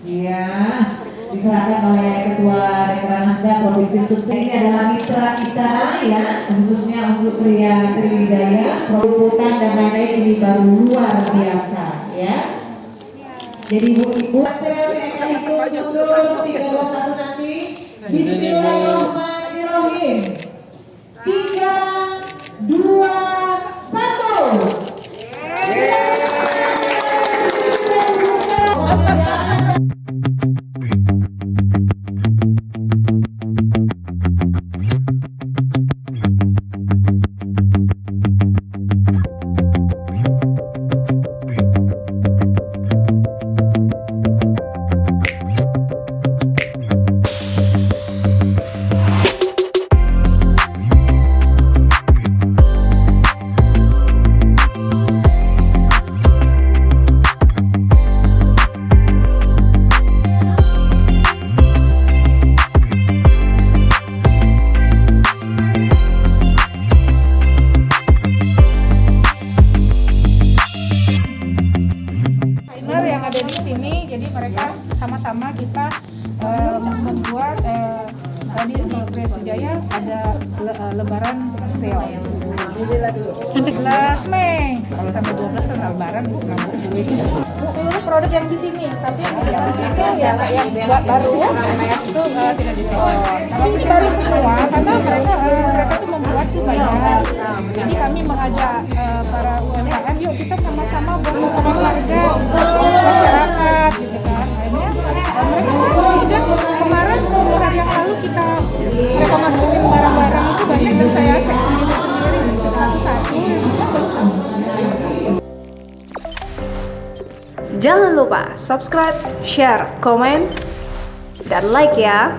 Iya, diserahkan oleh Ketua Dekranasda Provinsi Sulsel. Ini adalah mitra kita ya, khususnya untuk pria Sriwijaya, peruputan dan lain-lain ini baru luar biasa ya. Jadi ibu-ibu, mereka itu mundur 321 nanti. Bismillahirrahmanirrahim. 3, 2, 1. Yang ada di sini, jadi mereka sama-sama kita membuat tadi di Sriwijaya ada lebaran sale. 11 Mei. Kalau sampai 12 kan lebaran Bu, ngambek gue. Seluruh produk yang di sini, tapi yang di situ ya yang buat baru ya. Itu tidak diskon. Tapi ini baru semua karena mereka tuh membuat tuh banyak. Jadi kami mengajak para UMKM, yuk kita sama-sama berkomunikasi harga masyarakat gitu kan. Akhirnya mereka tidak kemarin beberapa hari yang lalu mereka masukin barang-barang itu banyak dan saya cek sendiri satu-satu. Jangan lupa subscribe, share, komen, dan like ya.